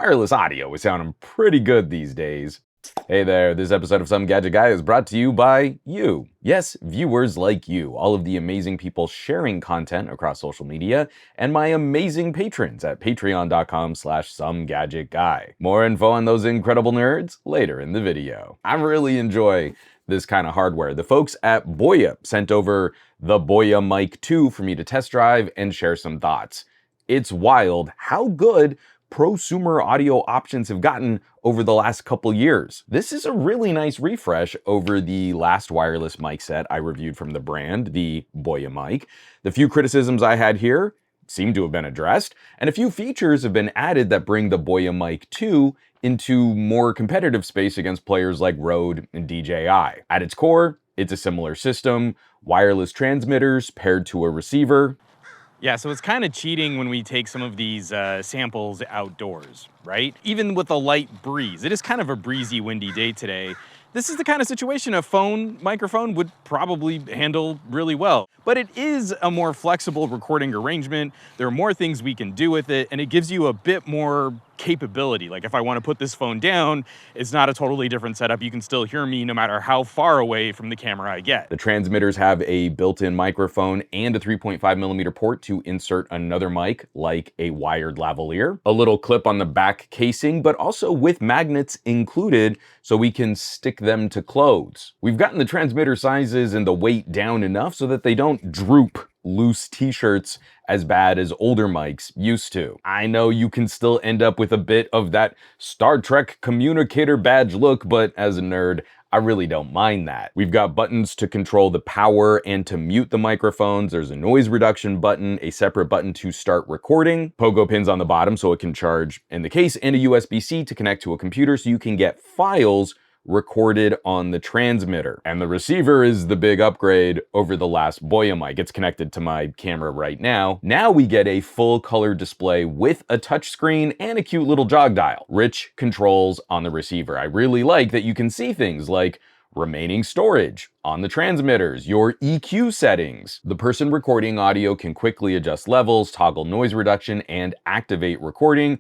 wireless audio is sounding pretty good these days. Hey there, this episode of Some Gadget Guy is brought to you by you. Yes, viewers like you, all of the amazing people sharing content across social media, and my amazing patrons at patreon.com/SomeGadgetGuy. More info on those incredible nerds later in the video. I really enjoy this kind of hardware. The folks at Boya sent over the Boyamic 2 for me to test drive and share some thoughts. It's wild how good prosumer audio options have gotten over the last couple years. This is a really nice refresh over the last wireless mic set I reviewed from the brand, the Boyamic. The few criticisms I had here seem to have been addressed, and a few features have been added that bring the Boyamic 2 into more competitive space against players like RODE and DJI. At its core, it's a similar system, wireless transmitters paired to a receiver. Yeah, so it's kind of cheating when we take some of these samples outdoors, right? Even with a light breeze. It is kind of a breezy, windy day today. This is the kind of situation a microphone would probably handle really well. But it is a more flexible recording arrangement. There are more things we can do with it, and it gives you a bit more capability. Like if I want to put this phone down, it's not a totally different setup. You can still hear me no matter how far away from the camera I get. The transmitters have a built-in microphone and a 3.5mm port to insert another mic, like a wired lavalier. A little clip on the back casing, but also with magnets included so we can stick them to clothes. We've gotten the transmitter sizes and the weight down enough so that they don't droop loose t-shirts as bad as older mics used to. I know you can still end up with a bit of that Star Trek communicator badge look, but as a nerd, I really don't mind that. We've got buttons to control the power and to mute the microphones. There's a noise reduction button, a separate button to start recording, pogo pins on the bottom so it can charge in the case, and a USB-C to connect to a computer so you can get files recorded on the transmitter. And the receiver is the big upgrade over the last Boyamic. It's connected to my camera right now. Now we get a full color display with a touchscreen and a cute little jog dial. Rich controls on the receiver. I really like that you can see things like remaining storage on the transmitters, your EQ settings. The person recording audio can quickly adjust levels, toggle noise reduction, and activate recording,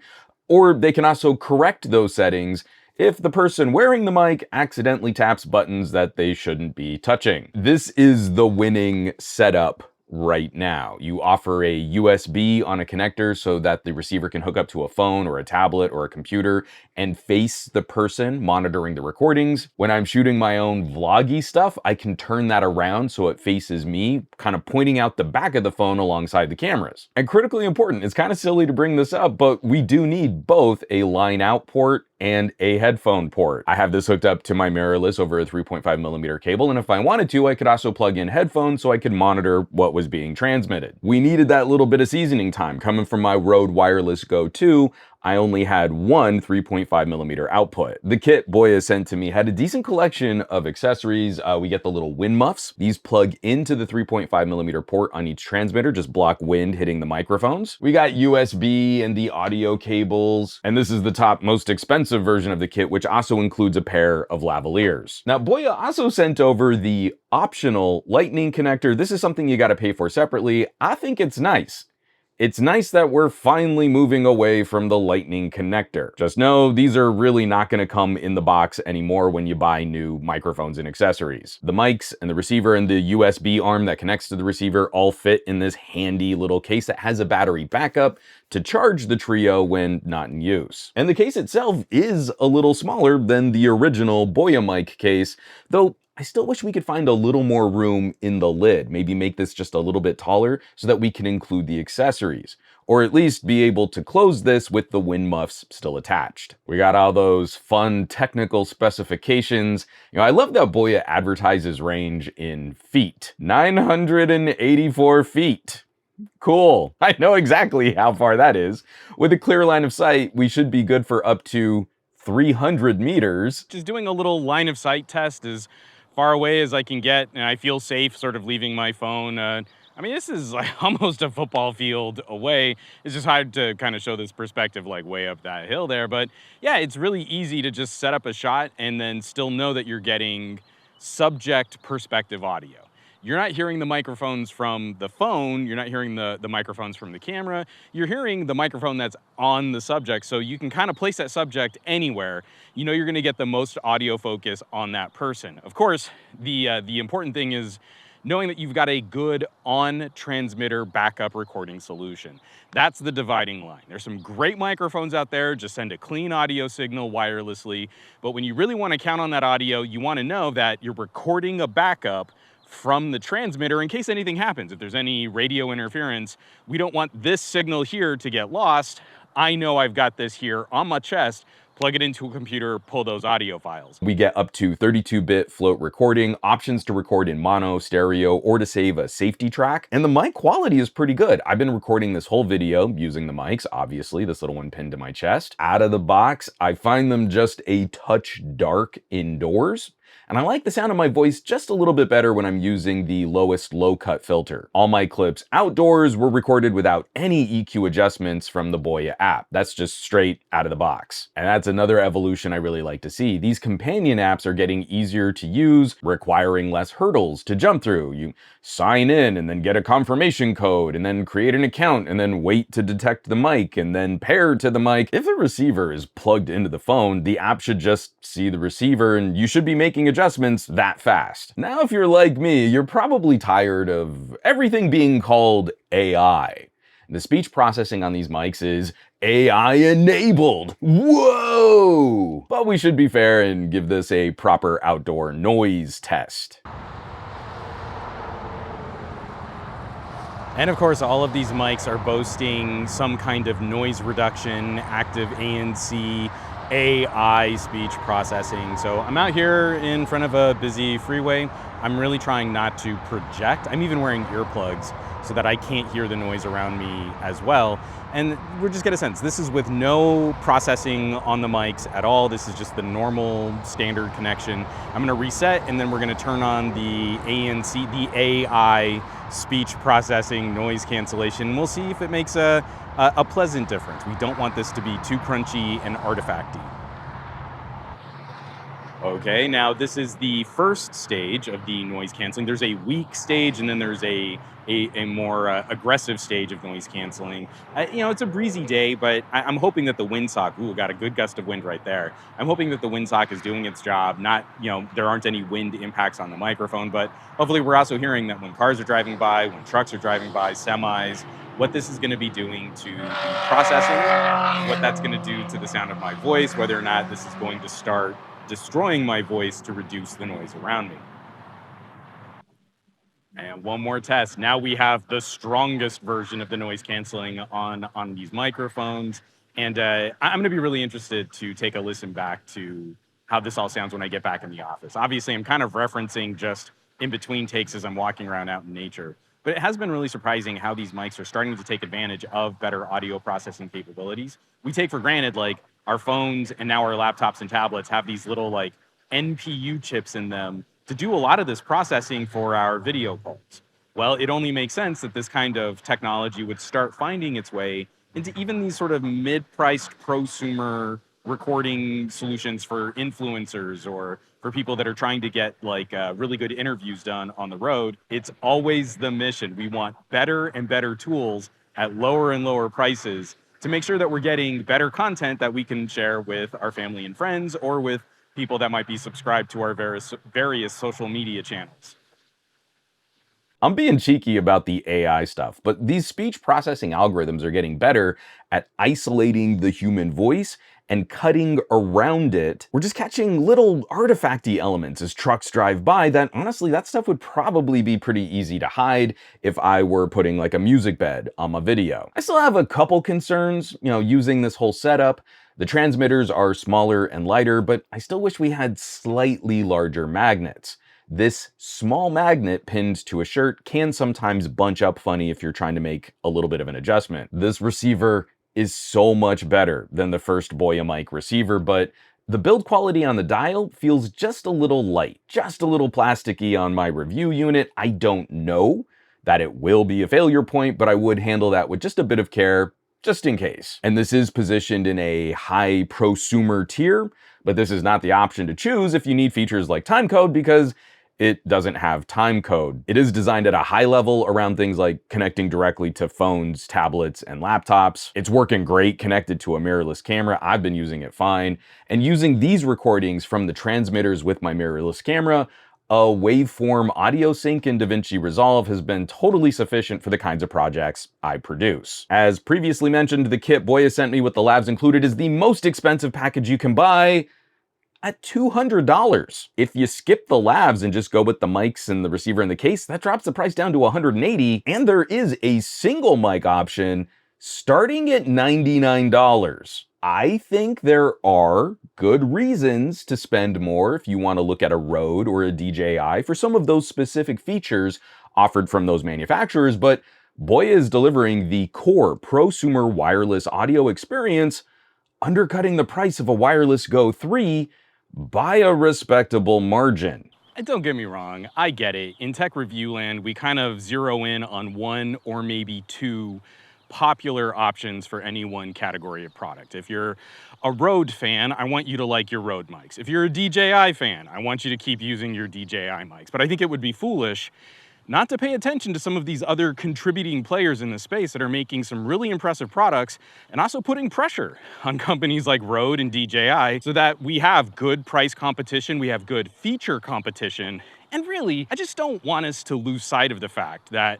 or they can also correct those settings if the person wearing the mic accidentally taps buttons that they shouldn't be touching. This is the winning setup right now. You offer a USB on a connector so that the receiver can hook up to a phone or a tablet or a computer and face the person monitoring the recordings. When I'm shooting my own vloggy stuff, I can turn that around so it faces me, kind of pointing out the back of the phone alongside the cameras. And critically important, it's kind of silly to bring this up, but we do need both a line out port and a headphone port. I have this hooked up to my mirrorless over a 3.5mm cable, and if I wanted to, I could also plug in headphones so I could monitor what was being transmitted. We needed that little bit of seasoning time. Coming from my Rode Wireless Go 2, I only had one 3.5mm output. The kit Boya sent to me had a decent collection of accessories. We get the little wind muffs. These plug into the 3.5mm port on each transmitter, just block wind hitting the microphones. We got USB and the audio cables, and this is the top most expensive version of the kit, which also includes a pair of lavaliers. Now, Boya also sent over the optional lightning connector. This is something you gotta pay for separately. I think it's nice. It's nice that we're finally moving away from the lightning connector. Just know these are really not going to come in the box anymore when you buy new microphones and accessories. The mics and the receiver and the USB arm that connects to the receiver all fit in this handy little case that has a battery backup to charge the Trio when not in use. And the case itself is a little smaller than the original Boyamic case, though I still wish we could find a little more room in the lid. Maybe make this just a little bit taller so that we can include the accessories, or at least be able to close this with the wind muffs still attached. We got all those fun technical specifications. I love that Boya advertises range in feet. 984 feet. Cool. I know exactly how far that is. With a clear line of sight, we should be good for up to 300 meters. Just doing a little line of sight test as far away as I can get, and I feel safe sort of leaving my phone. I mean, this is like almost a football field away. It's just hard to kind of show this perspective like way up that hill there. But yeah, it's really easy to just set up a shot and then still know that you're getting subject perspective audio. you're not hearing the microphones from the phone, you're not hearing the microphones from the camera, you're hearing the microphone that's on the subject, so you can kind of place that subject anywhere. You know you're gonna get the most audio focus on that person. Of course, the important thing is knowing that you've got a good on-transmitter backup recording solution. That's the dividing line. There's some great microphones out there, just send a clean audio signal wirelessly, but when you really wanna count on that audio, you wanna know that you're recording a backup from the transmitter in case anything happens. If there's any radio interference, we don't want this signal here to get lost. I know I've got this here on my chest, plug it into a computer, pull those audio files. We get up to 32-bit float recording, options to record in mono, stereo, or to save a safety track, and the mic quality is pretty good. I've been recording this whole video using the mics, obviously, this little one pinned to my chest. Out of the box, I find them just a touch dark indoors. And I like the sound of my voice just a little bit better when I'm using the lowest low-cut filter. All my clips outdoors were recorded without any EQ adjustments from the Boya app. That's just straight out of the box. And that's another evolution I really like to see. These companion apps are getting easier to use, requiring less hurdles to jump through. You sign in and then get a confirmation code and then create an account and then wait to detect the mic and then pair to the mic. If the receiver is plugged into the phone, the app should just see the receiver and you should be making adjustments that fast. Now, if you're like me, you're probably tired of everything being called AI. The speech processing on these mics is AI enabled. Whoa! But we should be fair and give this a proper outdoor noise test. And of course, all of these mics are boasting some kind of noise reduction, active ANC, AI speech processing. So I'm out here in front of a busy freeway. I'm really trying not to project. I'm even wearing earplugs so that I can't hear the noise around me as well. And we're just get a sense, this is with no processing on the mics at all. This is just the normal standard connection. I'm gonna reset and then we're gonna turn on the ANC, the AI speech processing noise cancellation. We'll see if it makes a pleasant difference. We don't want this to be too crunchy and artifacty. Okay, now this is the first stage of the noise canceling. There's a weak stage and then there's a more aggressive stage of noise canceling. You know, it's a breezy day, but I'm hoping that the windsock, ooh, got a good gust of wind right there. I'm hoping that the windsock is doing its job. Not, you know, there aren't any wind impacts on the microphone, but hopefully we're also hearing that when cars are driving by, when trucks are driving by, semis, what this is going to be doing to the processing, what that's going to do to the sound of my voice, whether or not this is going to start destroying my voice to reduce the noise around me. And one more test. Now we have the strongest version of the noise canceling on these microphones. And I'm going to be really interested to take a listen back to how this all sounds when I get back in the office. Obviously, I'm kind of referencing just in between takes as I'm walking around out in nature. But it has been really surprising how these mics are starting to take advantage of better audio processing capabilities. We take for granted, like, our phones and now our laptops and tablets have these little, like, NPU chips in them to do a lot of this processing for our video calls. Well, it only makes sense that this kind of technology would start finding its way into even these sort of mid-priced prosumer recording solutions for influencers or for people that are trying to get like really good interviews done on the road. It's always the mission. We want better and better tools at lower and lower prices to make sure that we're getting better content that we can share with our family and friends or with people that might be subscribed to our various social media channels. I'm being cheeky about the AI stuff, but these speech processing algorithms are getting better at isolating the human voice and cutting around it. We're just catching little artifacty elements as trucks drive by that, honestly, that stuff would probably be pretty easy to hide if I were putting like a music bed on my video. I still have a couple concerns, using this whole setup. The transmitters are smaller and lighter, but I still wish we had slightly larger magnets. This small magnet pinned to a shirt can sometimes bunch up funny if you're trying to make a little bit of an adjustment. This receiver is so much better than the first Boyamic receiver, but the build quality on the dial feels just a little light, just a little plasticky on my review unit. I don't know that it will be a failure point, but I would handle that with just a bit of care, just in case. And this is positioned in a high prosumer tier, but this is not the option to choose if you need features like timecode, because it doesn't have time code. It is designed at a high level around things like connecting directly to phones, tablets, and laptops. It's working great connected to a mirrorless camera. I've been using it fine. And using these recordings from the transmitters with my mirrorless camera, a waveform audio sync in DaVinci Resolve has been totally sufficient for the kinds of projects I produce. As previously mentioned, the kit Boya sent me with the labs included is the most expensive package you can buy at $200. If you skip the labs and just go with the mics and the receiver and the case, that drops the price down to $180, and there is a single mic option starting at $99. I think there are good reasons to spend more if you want to look at a RODE or a DJI for some of those specific features offered from those manufacturers, but Boya is delivering the core prosumer wireless audio experience, undercutting the price of a Wireless Go 3 by a respectable margin. And don't get me wrong, I get it. In tech review land, we kind of zero in on one or maybe two popular options for any one category of product. If you're a RODE fan, I want you to like your RODE mics. If you're a DJI fan, I want you to keep using your DJI mics. But I think it would be foolish not to pay attention to some of these other contributing players in the space that are making some really impressive products and also putting pressure on companies like RODE and DJI so that we have good price competition, we have good feature competition, and really, I just don't want us to lose sight of the fact that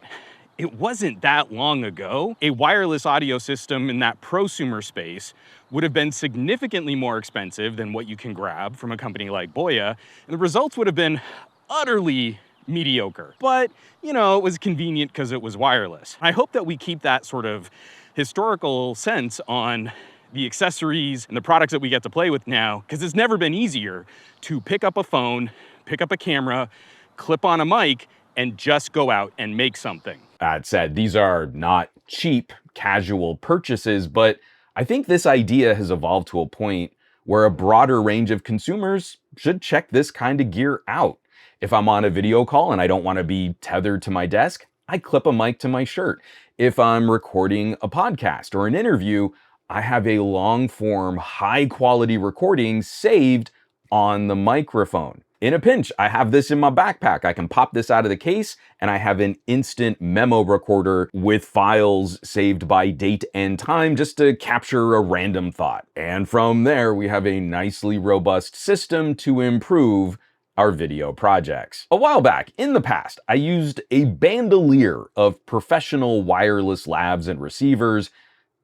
it wasn't that long ago a wireless audio system in that prosumer space would have been significantly more expensive than what you can grab from a company like Boya, and the results would have been utterly mediocre. But, you know, it was convenient because it was wireless. I hope that we keep that sort of historical sense on the accessories and the products that we get to play with now, because it's never been easier to pick up a phone, pick up a camera, clip on a mic, and just go out and make something. That said, these are not cheap, casual purchases, but I think this idea has evolved to a point where a broader range of consumers should check this kind of gear out. If I'm on a video call and I don't want to be tethered to my desk, I clip a mic to my shirt. If I'm recording a podcast or an interview, I have a long-form, high-quality recording saved on the microphone. In a pinch, I have this in my backpack. I can pop this out of the case and I have an instant memo recorder with files saved by date and time just to capture a random thought. And from there, we have a nicely robust system to improve our video projects. A while back, in the past, I used a bandolier of professional wireless labs and receivers,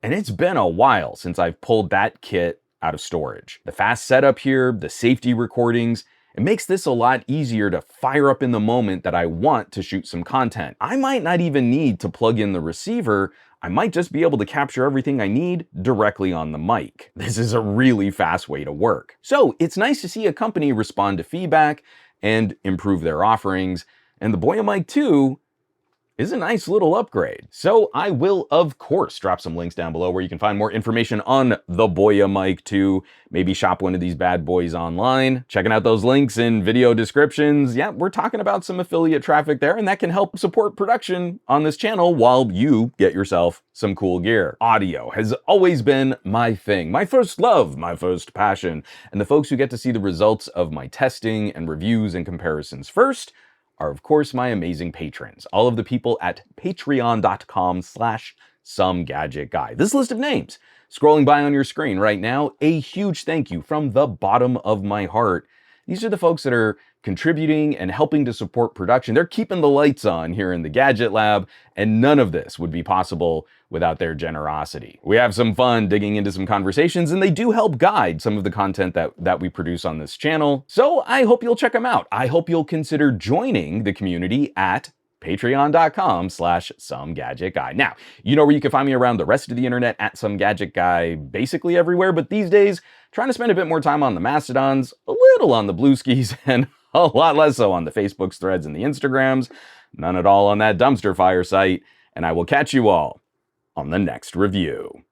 and it's been a while since I've pulled that kit out of storage. The fast setup here, the safety recordings, it makes this a lot easier to fire up in the moment that I want to shoot some content. I might not even need to plug in the receiver. I might just be able to capture everything I need directly on the mic. This is a really fast way to work. So it's nice to see a company respond to feedback and improve their offerings. And the Boyamic 2 is a nice little upgrade. So I will, of course, drop some links down below where you can find more information on the Boyamic 2. Maybe shop one of these bad boys online. Checking out those links in video descriptions. Yeah, we're talking about some affiliate traffic there, and that can help support production on this channel while you get yourself some cool gear. Audio has always been my thing, my first love, my first passion. And the folks who get to see the results of my testing and reviews and comparisons first are, of course, my amazing patrons, all of the people at patreon.com/SomeGadgetGuy. This list of names scrolling by on your screen right now, a huge thank you from the bottom of my heart. These are the folks that are contributing and helping to support production. They're keeping the lights on here in the Gadget Lab, and none of this would be possible without their generosity. We have some fun digging into some conversations, and they do help guide some of the content that we produce on this channel. So I hope you'll check them out. I hope you'll consider joining the community at patreon.com/SomeGadgetGuy. Now, you know where you can find me around the rest of the internet at SomeGadgetGuy, basically everywhere, but these days, trying to spend a bit more time on the Mastodons, a little on the Blueskis, and a lot less so on the Facebooks, Threads, and the Instagrams. None at all on that dumpster fire site, and I will catch you all on the next review.